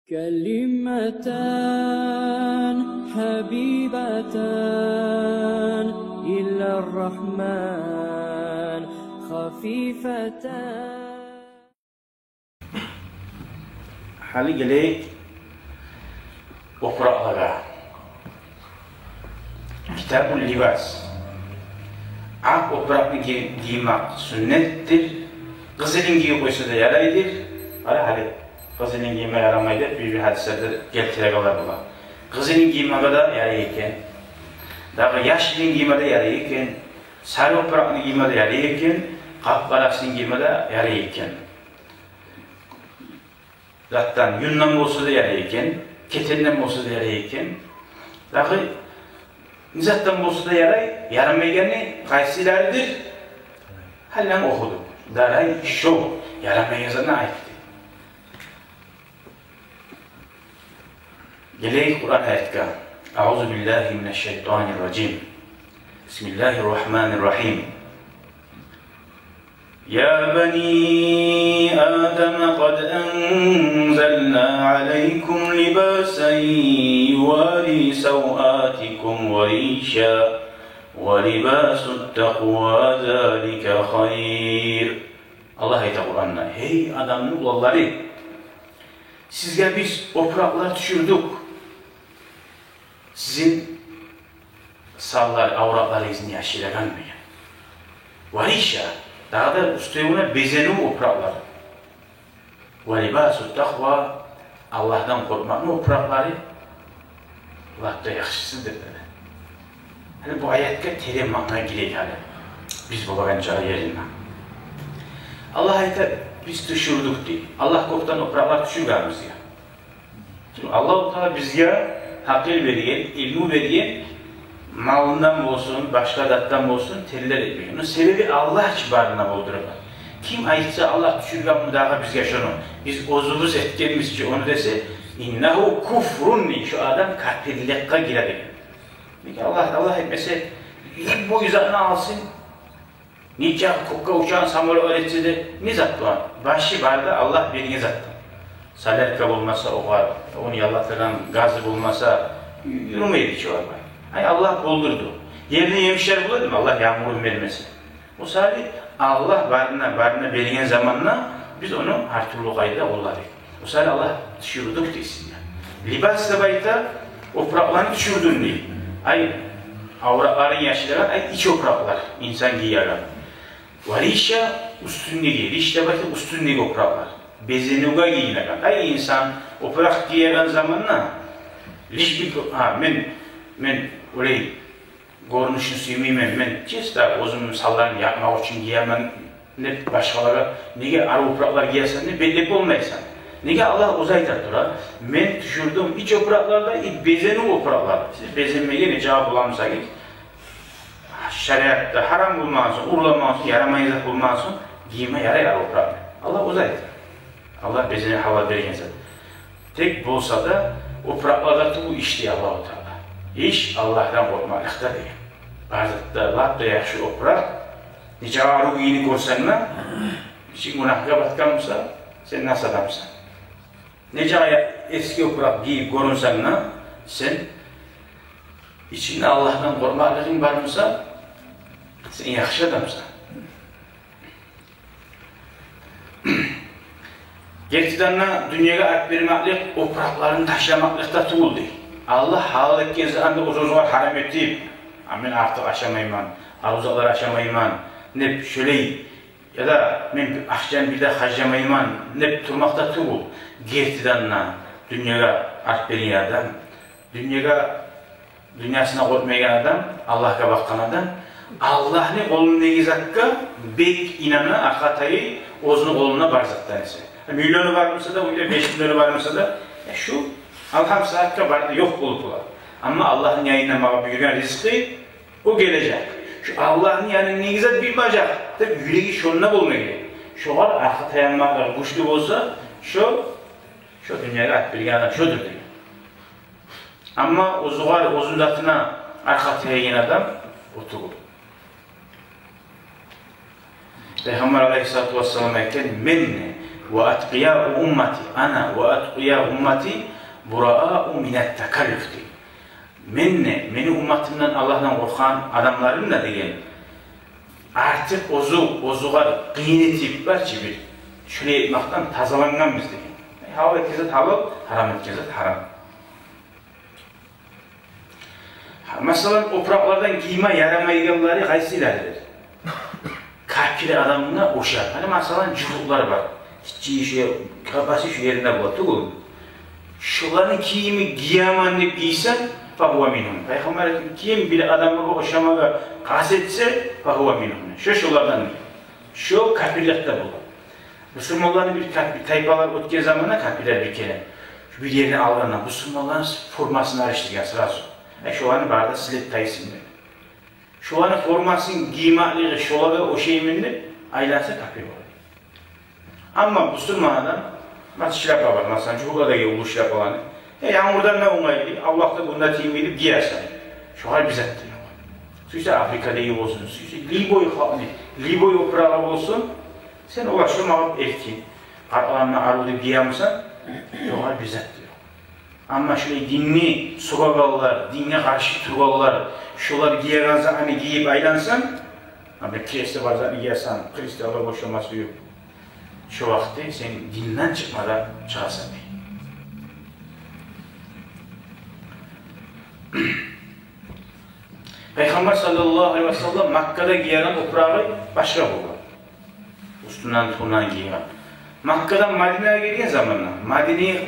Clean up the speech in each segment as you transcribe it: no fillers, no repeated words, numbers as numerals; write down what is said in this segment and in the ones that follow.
كلمتان حبيبتان إلى الرحمن خفيفتان. Hali geley okuraqlara Kitab-ül Libas ak okuraqni giymek sünnettir. Kızılın giyi koysa da yaraydır. Hali kızılın giyme yaramaydı. Bir hadislerde geltire kadar bula. Kızılın giyme kadar yarayırken, daha yaşlının giyme de yarayırken, sarı okuraqni giyme de yarayırken, kapkarasının giyme de yarayırken. Zaten yundan olsa da yarayırken, ketenden olsa da yarayırken, daha nizattan olsa da yaramaygenni qaysilaridir? Hallan okuduk. Daray şov, yaramayazana aitti. Geley Kur'an ayetka. Euzu billahi mineşşeytanirracim. Bismillahirrahmanirrahim. Ya bani Adem kad enzelna aleykum libasen yuvari sevatikum ve rişa ve libasut takva zâlike hayır. Allah ayet Kur'an'da. Hey adamın oğulları, sizge biz opuraklar düşürdük. Sizin sallar, avratlarınızın yaşıyla kalmıyor. Ve rişa, daha da üstüne bezeni opuraklar. Ve libasut takva, Allah'tan korkmanın opurakları Allah'ta yakışısıdır dedi. Hani bu ayette terim manaya gireyim hani. Biz bu bakancağı yerine. Allah ayette biz düşürdük diye. Allah korktan opuraklar düşürgemiz ya. Çünkü Allah-u Teala bizge hakil veriyen, ilmi veriyen, malından olsun, başka dattan olsun teller etmiyor. Onun sebebi Allah kibarına buldurur. Kim ayetse Allah düşürgen müdahale bizge şunu. Biz ozuluz etkenimiz ki onu dese innehu kufrun şu adam kafirlikka girer. Peki Allah etmese bu yüzden alsın. Nice kukka uçağın samuru öğretisi de ne zat var? Başı vardı Allah birini zattı. Salerka bulmasa o var. Onu yallattıran gazı bulmasa yürümeydi ki var. Hani Allah buldurdu. Yerine yemişler buladı mı? Allah yağmurun vermesi. O sadece Allah varına belirgen zamanla biz onu her türlü kayda olladık. O sadece Allah düşürdük desin ya. Libas sabayta opraklarını düşürdün diye. Ay avratların yaşlıları ay iç opraklar insan giyerler. Varişa üstündeki, rişte bakı üstündeki opraklar. Bezenuga giyinler. Ay insan oprak giyen zamanla riş bir men orayı görünüşünü sevmeyeyim men cesta özümün sallarını yapmak için giyemem ne başkalara nege arı opraklar giyersen ne belli olmaysan. Nege Allah uzaytar dura. Men düşürdüğüm iç opraklarda bezenu opraklar. Siz bezenmeye ne cevap bulamsa git. Şeriatta haram bulmansın, uğurlamansın, yaramayacak bulmansın, giyime yarayar oprak. Allah uzaytar. Allah bezeni hava vergense. Tek bolsa da opraklarda bu işti Allah-u Teala. İş Allah'tan korkmalıkta değil. Bazıda lap da yakşı oprak, nice ağrı giyini görsen mi? İçin günahka batkanmışsa, sen nasıl adamsın? Nece eski oprak giyip görünsen mi? Sen içinde Allah'tan korkmalığın var mısa? Sen yakşı adamsın. Gerçekten dünyaya ait vermeklik opraklarını taşımaklıkta tuğuldu. Allah halal etken zamanda uzun haram ettiğim. Ben artık aşamayım, aruzaklar aşamayım, ne şöyle ya da ben akşam bir de harcamayım, ne durmakta tuğul. Gerçekten dünyaya ait veren adam, dünyasına korkmayan adam, Allah'a bakan adam, Allah'ın olun negizakka bek inanı akatayı ozun oluna barzaktan ise. Milyonu var mısa da, 5 milyonu var mısa da, şu Allah'ım saatte vardı, yok olup olar. Ama Allah'ın yayınlamağa büyüyen rizki, o gelecek. Şu Allah'ın yani ne güzel bir bacak, tabi yüreği şununla bulmaya gerek. Şu var, arka dayanmaklar güçlü olsa, şu dünyaya ait bir adam, şudur diyor. Ama o zuhar, o zundatına arka dayayan adam, otuğul. Peygamber Aleyhisselatü Vesselam ayetken, men Ve atqiyâ ummati ana ve atqiyâ ummati bura'â'u minet tekallüfti. Meni ummatimden Allah'tan korkan adamlarım da degan. Artık ozuğa kıyınetip barçı bir şöyle etmekten tazalanganmiz degan. Halal etkezat halal, haram etkezat haram. Mesela opraklardan giyme yaramayganları qaysilardır? Kalpli adamına oşar. Hani mesela cüvuklar var. Hiç kafası şu yerinde bulattı oğlum. Şuların kiyimi giyaman deyip giysen fahuva minhum. Peygamber kim bir adamı oşamaga kasetse fahuva minhum. Şulardan değil. Şu kalplilikte bu. Müslümanların bir kalpli tayfalar ötken zamana kalpliler bir kere. Bir yerini alana Müslümanların formasını araştırgan sırası. Şu an barda silet taysimdi. Şu an formasının giymaklığı şolaga o şeyimini aylansa kalpli var. Ama Müslüman adam nasıl şilapa var, mesela Cuhula'daki ulu şilapa var. Yağmurdan ne onaylı, Allah da bunda teyim edip giyersen. Şu hal bize ettiler. Süyse Afrika'da iyi olsun, süyse Libo'yu operalar olsun, sen ulaşım alıp erkin. Arkalarına arılı giyemsen, şu hal bize ettiler. Ama şöyle dinli sokakalılar, dinle karşı turgalılar, şular giyerense hani giyip aylansan, bir kiresti var zaten giyersen, Hristiyanlar boşanması yok. Şu vakti sen dinden çıkmadan çıkarsın. Peygamber sallallahu aleyhi ve sellem Makka'da giyen toprağı başka buldu. Üstünden tuğundan giyen. Makka'dan Medine'ye geldiği zamanla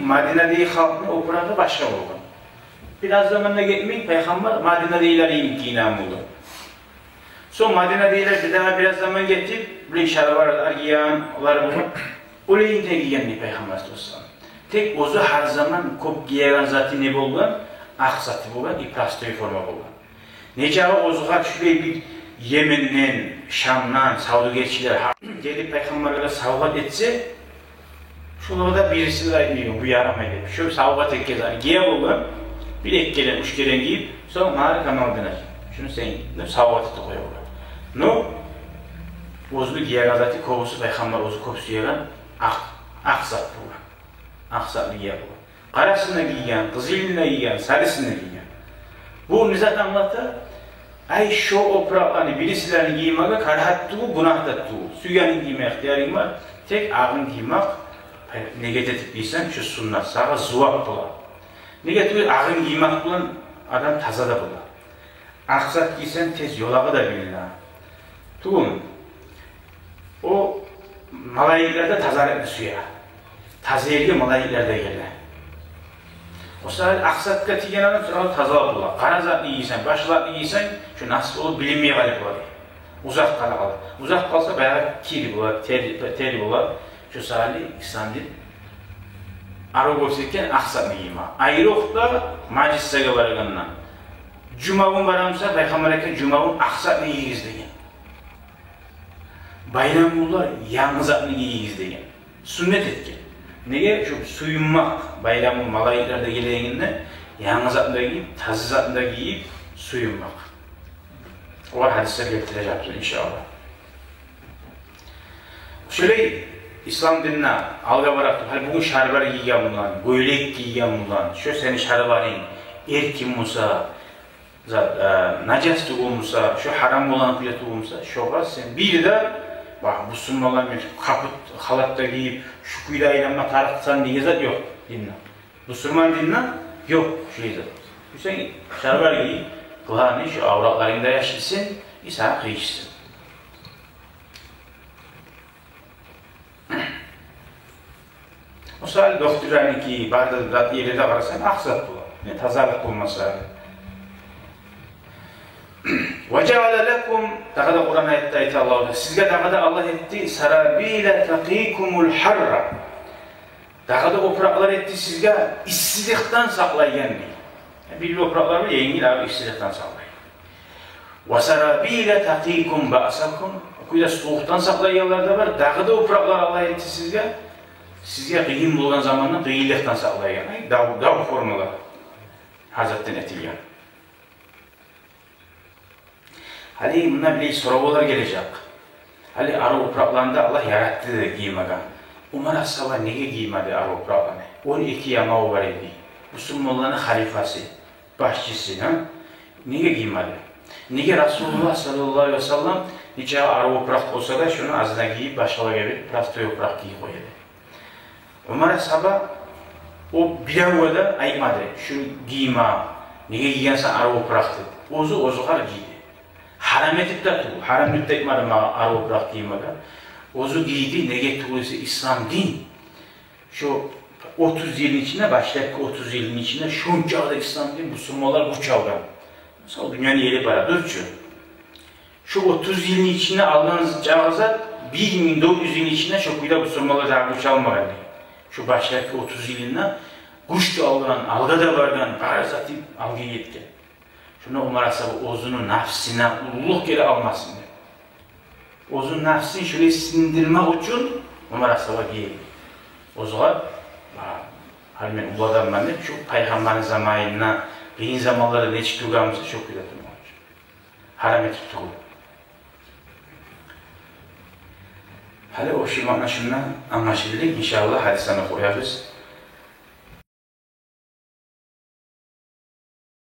Medine'deki halkın toprağı başka buldu. Biraz zamanla gitmeyin Peygamber Medine'dekileri giyinen buldu. Sonra Medine'dekiler bir daha biraz zaman getirip bir şarablar giyen, onları buldu. Olayın tek giyenli Peygamber sallallahu aleyhi ve sellem. Tek ozu her zaman kop giyen zatı ne bulgan? Aksatı bulgan, iprastoyu forma bulgan. Necağı ozuğa şöyle bir Yemen'den, Şam'dan, Saudigeçiler gelip Peygamber'e savgat etse, şunlarda birisi de bilmiyor, bu yaramaydı. Şöyle savgat ekkezler, giye bulgan, bir ekkelen, üç keren giyip, sonra mağara kanal döner. Şunu sen savgat eti koyuyorlar. No, ozlu giyen zatı kovusu Peygamber ozu kovusu yiyen, aksat bulgan. Aksatlı giye bulgan. Karasını giyen, kızılını giyen, sarısını giyen. Bu nizat anlattı. Ay şu opraklarını, birisilerini giymeye karahattığı, günahtattığı. Süyanın giymeye ihtiyarın var. Tek ağın giymek, negatif değilsen şu sünnet, sağa zuvak bular. Negatif ağın giymek bulan adam tazada bular. Aksat giysen tez yolağı da bilinler. Tuğun, o malayiklarda tazalıklı suya. Taziyeli malayiklarda gelir. O sırada aksatka tigen adam sonra tazalık bular. Kara zatlı giysen, başlatlı giysen, şu nasıl olur bilinmeye galip bular. Uzak kalır. Uzak kalsa bayağı kiri bular, teri bular. Şu sırada İslam değil. Arı gösterken aksatlı giyme. Ayrık da macissege varıgandan. Cuma'nın varamsa, Peygamber'e Cuma'nın aksatlı giyiz degen. Bayram bular, yalnız atlı giyiz degen. Sünnet etken. Nege? Şu suyunmak, bayramın malayiklarda geleyinde yalnız atında giyip, taziz atında giyip suyunmak. O hadisler getireceğiz inşallah. Şöyle İslam dinine alga bıraktım. Hani bugün şarbar giyen bundan, göylek giyen bundan, şu senin şarbarın erkin olsa, nacas olmasa, şu haram olan kıyet olmasa, şu var sen bir de bak Müslümanlar kaput halatta giyip şu kuyla aylanma tarıksan diye zat yok dinle. Müslüman dinle yok şu zat. Sen şarbar giyip kulağını şu avratlarında yaşasın, İsa kıyışsın. O sırada doktorani ki bazı zat yerinde varsan aksat bular. Tazalık bulmasa. وَجَعَلَ لَكُمْ Dağda Kur'an ayette ayeti Allah'da. Sizge dağda Allah etti. سَرَابِيلَ تَقِيكُمُ الْحَرَّ Dağda opraklar etti sizge işsizlikten saklayın. Bir opraklar var ya yengil abi işsizlikten saklayın. وَسَرَابِيلَ تَقِيكُمْ بَأْسَكُمْ Kuyda soğuktan saklayanlar da var. Dağda opraklar Allah etti sizge kıyım bulan zamanla kıyılıktan saklayın. Dağ formalar Hazretten etilgen. Hadi bundan bile sorular gelecek. Hadi arı opraklarında Allah yarattı giymeden. Umar Asaba nege giymedi Avrupa'larını? 12 yamağı var idi. Müslümanların halifası, başçısı. Nege giymedi? Nege Resulullah sallallahu aleyhi ve sellem nice Avrupa olsa da şunu azına giyip başkalarına verip biraz toyoprak giy koydu. Umar Asaba o bir avada aymadı. Şu giyme, nege giyyensen Avrupa'ktı. Ozu giydi. Haram etip de tu, haram etip de etmedi Avrupa'k giymedi. Ozu giydi, nege tuğlusu İslam din. Şu 30 yılın içinde, baştaki 30 yılın içinde şunca da İslam din, Müslümanlar bu çalgan. Mesela dünyanın yeri para, dörtçü. Şu 30 yılın içinde aldığınız cağıza 1900 yılın içinde şu kuyda Müslümanlar daha bu çalmadı. Şu baştaki 30 yılında kuş da algan, alga da vargan, parazati algı yetken. Şunu Umar Asaba ozunun nafsine ulluk geri almasın diye. Ozun nafsini şöyle sindirmek için Umar Asaba giydi. Ozuğa, halmen bu adam ben de şu peygamberin zamanına, kıyın zamanlarda ne çıktığımızı çok güzel tutmak için. Haram etip tuğu. Hadi o şey şundan anlaşıldı. İnşallah hadisini koyarız.